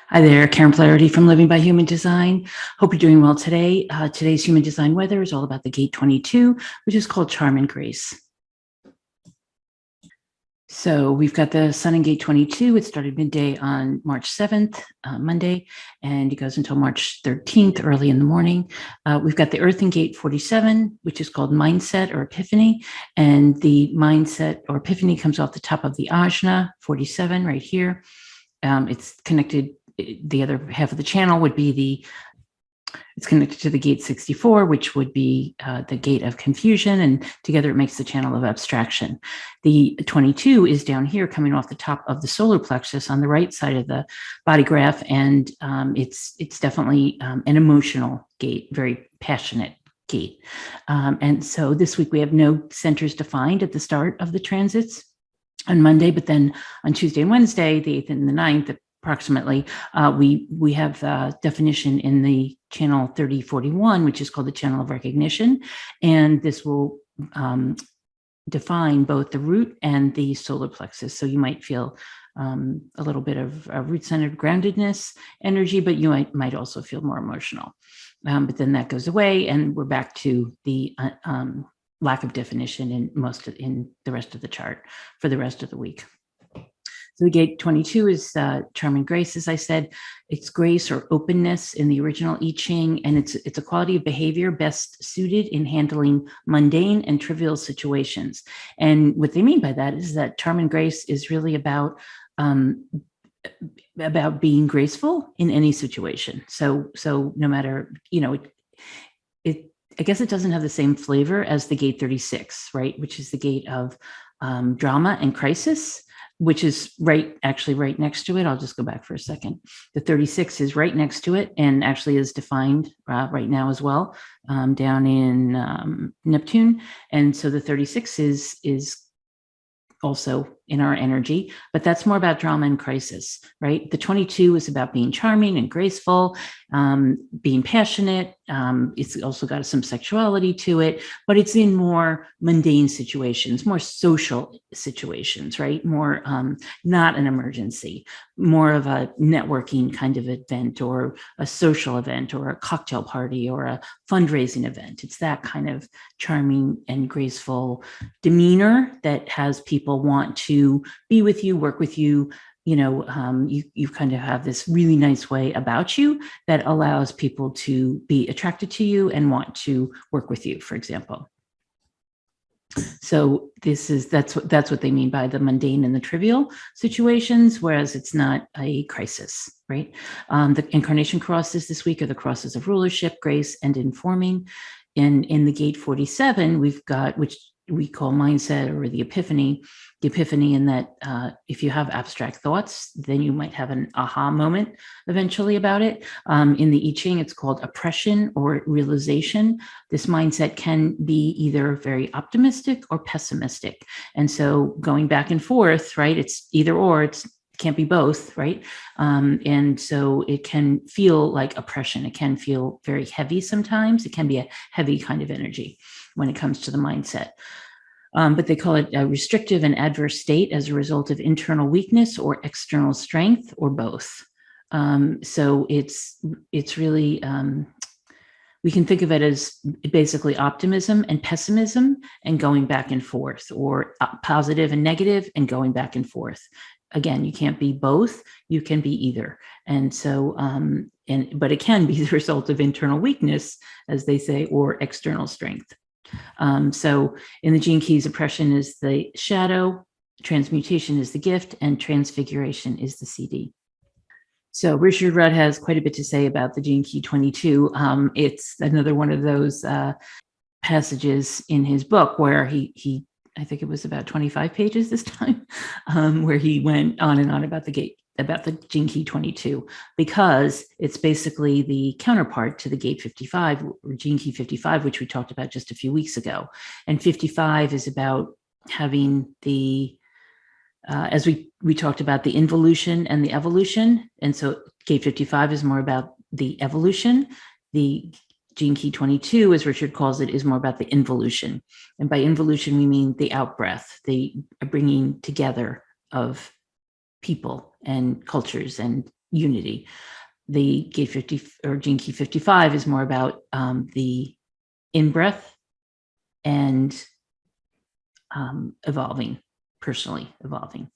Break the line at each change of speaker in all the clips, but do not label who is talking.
Hi there, Karen Flaherty from Living by Human Design. Hope you're doing well today. Today's Human Design weather is all about the gate 22, which is called Charm and Grace. So we've got the sun in gate 22. It started midday on March 7th, Monday, and it goes until March 13th, early in the morning. We've got the earth in gate 47, which is called mindset or epiphany. And the mindset or epiphany comes off the top of the ajna, 47 right here. It's connected. The other half of the channel would be it's connected to the gate 64, which would be the gate of confusion, and together it makes the channel of abstraction. The 22 is down here coming off the top of the solar plexus on the right side of the body graph, and it's definitely an emotional gate, very passionate gate. And so this week we have no centers defined at the start of the transits on Monday, but then on Tuesday and Wednesday, the 8th and the 9th, approximately, we have definition in the channel 3041, which is called the channel of recognition. And this will define both the root and the solar plexus. So you might feel a little bit of root-centered groundedness energy, but you might also feel more emotional. But then that goes away and we're back to the lack of definition in the rest of the chart for the rest of the week. So the gate 22 is charm and grace, as I said. It's grace or openness in the original I Ching, and it's a quality of behavior best suited in handling mundane and trivial situations. And what they mean by that is that charm and grace is really about being graceful in any situation. So no matter, I guess it doesn't have the same flavor as the gate 36, right? Which is the gate of drama and crisis, which is actually right next to it. I'll just go back for a second. The 36 is right next to it and actually is defined right now as well, down in Neptune. And so the 36 is also in our energy, but that's more about drama and crisis, right? The 22 is about being charming and graceful, being passionate. It's also got some sexuality to it, but it's in more mundane situations, more social situations, right? More not an emergency, more of a networking kind of event or a social event or a cocktail party or a fundraising event. It's that kind of charming and graceful demeanor that has people want to be with you, work with you. You kind of have this really nice way about you that allows people to be attracted to you and want to work with you, for example. So that's what they mean by the mundane and the trivial situations, whereas it's not a crisis, right? The incarnation crosses this week are the crosses of rulership, grace, and informing. And in the gate 47, we've got, which we call mindset or the epiphany in that if you have abstract thoughts, then you might have an aha moment eventually about it. In the I Ching, it's called oppression or realization. This mindset can be either very optimistic or pessimistic. And so going back and forth, right, it's either or, it can't be both, right? And so it can feel like oppression. It can feel very heavy sometimes. It can be a heavy kind of energy when it comes to the mindset. But they call it a restrictive and adverse state as a result of internal weakness or external strength or both. So it's really, we can think of it as basically optimism and pessimism and going back and forth, or positive and negative and going back and forth. Again, you can't be both, you can be either. And so, but it can be the result of internal weakness, as they say, or external strength. So in the Gene Keys, oppression is the shadow, transmutation is the gift, and transfiguration is the CD. So Richard Rudd has quite a bit to say about the Gene Key 22. It's another one of those passages in his book where he I think it was about 25 pages this time, where he went on and on about the Gene Key 22, because it's basically the counterpart to the Gate 55 or Gene Key 55, which we talked about just a few weeks ago. And 55 is about having the, as we talked about, the involution and the evolution. And so Gate 55 is more about the evolution. The Gene Key 22, as Richard calls it, is more about the involution. And by involution, we mean the outbreath, the bringing together of people and cultures and unity. The gate 50 or gene key 55 is more about the in-breath and evolving, personally evolving.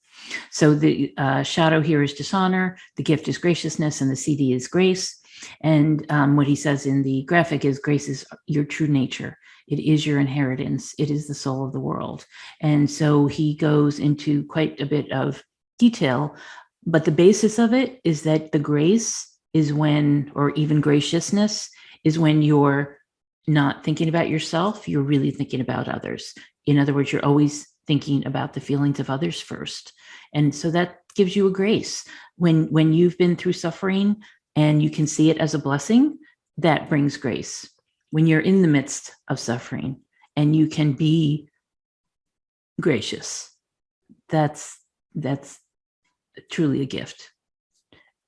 So the shadow here is dishonor, the gift is graciousness, and the CD is grace. And what he says in the graphic is grace is your true nature. It is your inheritance. It is the soul of the world. And so he goes into quite a bit of detail, but the basis of it is that the grace is when, or even graciousness, is when you're not thinking about yourself, you're really thinking about others. In other words, you're always thinking about the feelings of others first. And so that gives you a grace. When you've been through suffering and you can see it as a blessing, that brings grace. When you're in the midst of suffering and you can be gracious, that's truly a gift.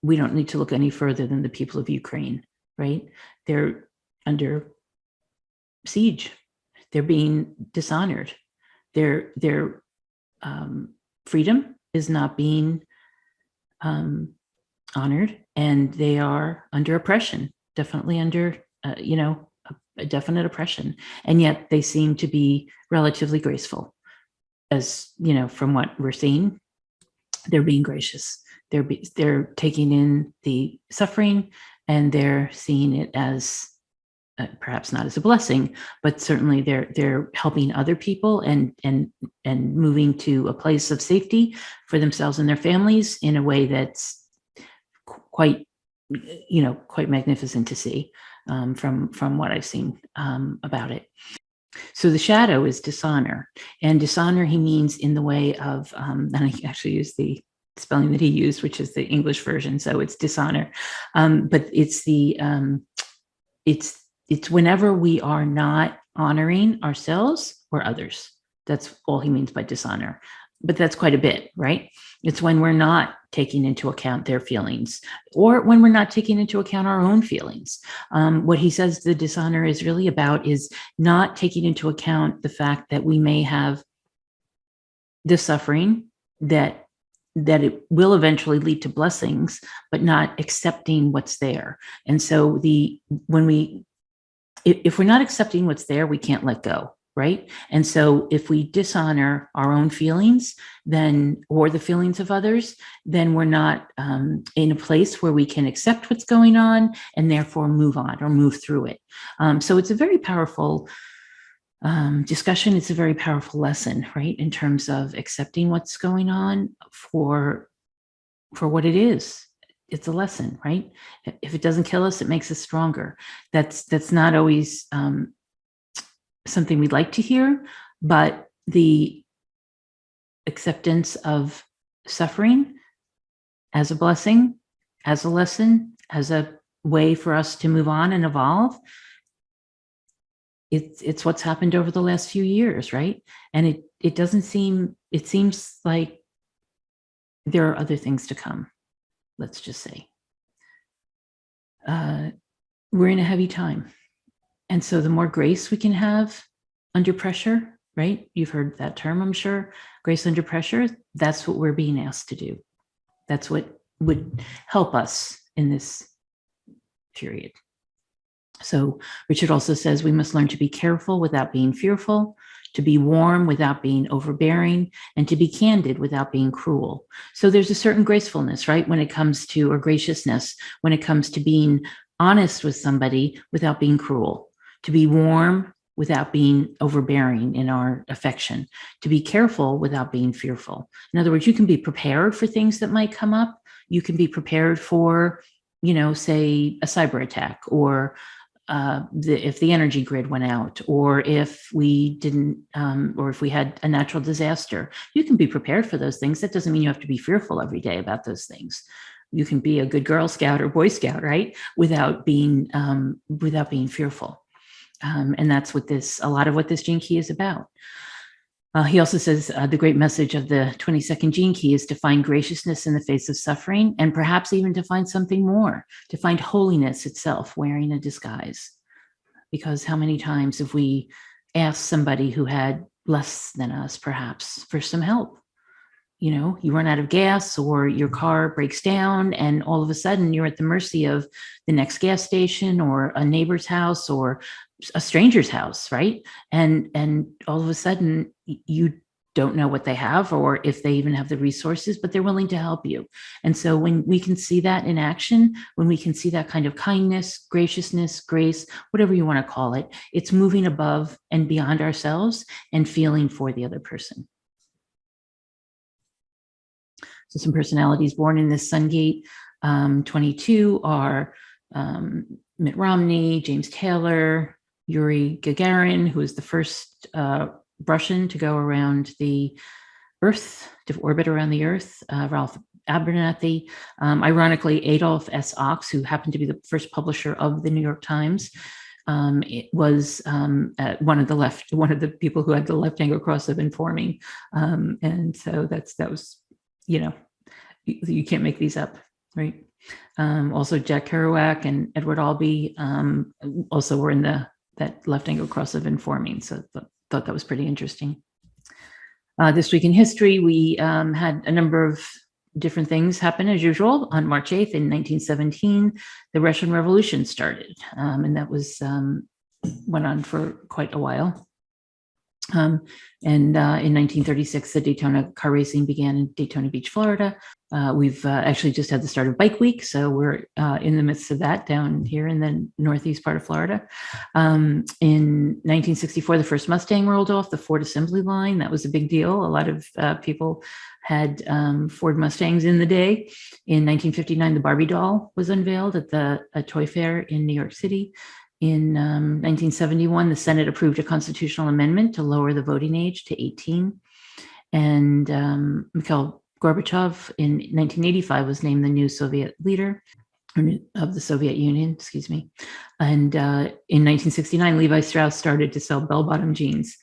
We don't need to look any further than the people of Ukraine, right? They're under siege. They're being dishonored. Their freedom is not being honored, and they are under oppression, definitely under, a definite oppression. And yet they seem to be relatively graceful. As from what we're seeing, they're being gracious. They're taking in the suffering, and they're seeing it as perhaps not as a blessing, but certainly they're helping other people and moving to a place of safety for themselves and their families in a way that's quite magnificent to see from what I've seen about it. So the shadow is dishonor, and dishonor he means in the way of, and I actually use the spelling that he used, which is the English version, so it's dishonor, but it's it's whenever we are not honoring ourselves or others. That's all he means by dishonor. But that's quite a bit, right? It's when we're not taking into account their feelings, or when we're not taking into account our own feelings. What he says the dishonor is really about is not taking into account the fact that we may have this suffering, that it will eventually lead to blessings, but not accepting what's there. And so if we're not accepting what's there, we can't let go, right? And so if we dishonor our own feelings, then, or the feelings of others, then we're not in a place where we can accept what's going on and therefore move on or move through it. So it's a very powerful discussion. It's a very powerful lesson, right? In terms of accepting what's going on for what it is. It's a lesson, right? If it doesn't kill us, it makes us stronger. That's not always something we'd like to hear, but the acceptance of suffering as a blessing, as a lesson, as a way for us to move on and evolve, it's what's happened over the last few years, right? And it seems like there are other things to come. Let's just say. We're in a heavy time. And so the more grace we can have under pressure, right? You've heard that term, I'm sure. Grace under pressure, that's what we're being asked to do. That's what would help us in this period. So Richard also says we must learn to be careful without being fearful, to be warm without being overbearing, and to be candid without being cruel. So there's a certain gracefulness, right? When it comes to, or graciousness, when it comes to being honest with somebody without being cruel, to be warm without being overbearing in our affection, to be careful without being fearful. In other words, you can be prepared for things that might come up. You can be prepared for, say a cyber attack, or if the energy grid went out, or if we didn't, or if we had a natural disaster. You can be prepared for those things. That doesn't mean you have to be fearful every day about those things. You can be a good Girl Scout or Boy Scout, right? Without being fearful. And that's what a lot of what this gene key is about. He also says the great message of the 22nd gene key is to find graciousness in the face of suffering, and perhaps even to find something more, to find holiness itself wearing a disguise. Because how many times have we asked somebody who had less than us, perhaps, for some help? you run out of gas or your car breaks down, and all of a sudden you're at the mercy of the next gas station or a neighbor's house or a stranger's house, right? And all of a sudden you don't know what they have or if they even have the resources, but they're willing to help you. And so when we can see that in action, when we can see that kind of kindness, graciousness, grace, whatever you want to call it, it's moving above and beyond ourselves and feeling for the other person. So some personalities born in this Sun Gate 22 are Mitt Romney, James Taylor, Yuri Gagarin, who was the first Russian to go around the Earth, to orbit around the Earth, Ralph Abernathy, ironically, Adolph S. Ox, who happened to be the first publisher of the New York Times. It was one of the people who had the left angle cross of informing. And so that was, you can't make these up, right? Also Jack Kerouac and Edward Albee also were in that left angle cross of informing. So thought that was pretty interesting. This week in history, we had a number of different things happen as usual. On March 8th in 1917, the Russian Revolution started, and that went on for quite a while. And in 1936, the Daytona car racing began in Daytona Beach, Florida. We've actually just had the start of Bike Week, so we're in the midst of that down here in the northeast part of Florida. In 1964, the first Mustang rolled off the Ford assembly line. That was a big deal. A lot of people had Ford Mustangs in the day. In 1959, the Barbie doll was unveiled at a toy fair in New York City. In 1971, the Senate approved a constitutional amendment to lower the voting age to 18. And Mikhail Gorbachev in 1985 was named the new Soviet leader of the Soviet Union, excuse me. And in 1969, Levi Strauss started to sell bell-bottom jeans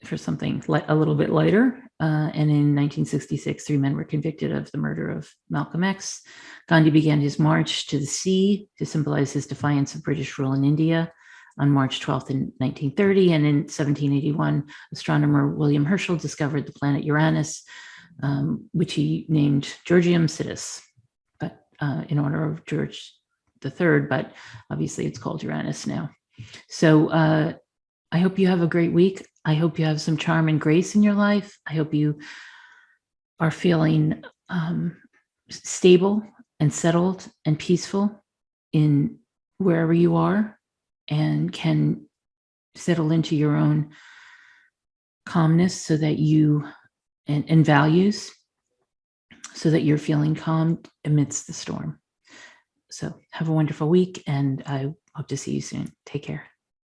for something a little bit lighter. And in 1966, 3 men were convicted of the murder of Malcolm X. Gandhi began his march to the sea to symbolize his defiance of British rule in India on March 12th in 1930. And in 1781, astronomer William Herschel discovered the planet Uranus, which he named Georgium Sidus, but in honor of George III, but obviously it's called Uranus now. So I hope you have a great week. I hope you have some charm and grace in your life. I hope you are feeling stable and settled and peaceful in wherever you are and can settle into your own calmness so that and values so that you're feeling calm amidst the storm. So have a wonderful week, and I hope to see you soon. Take care.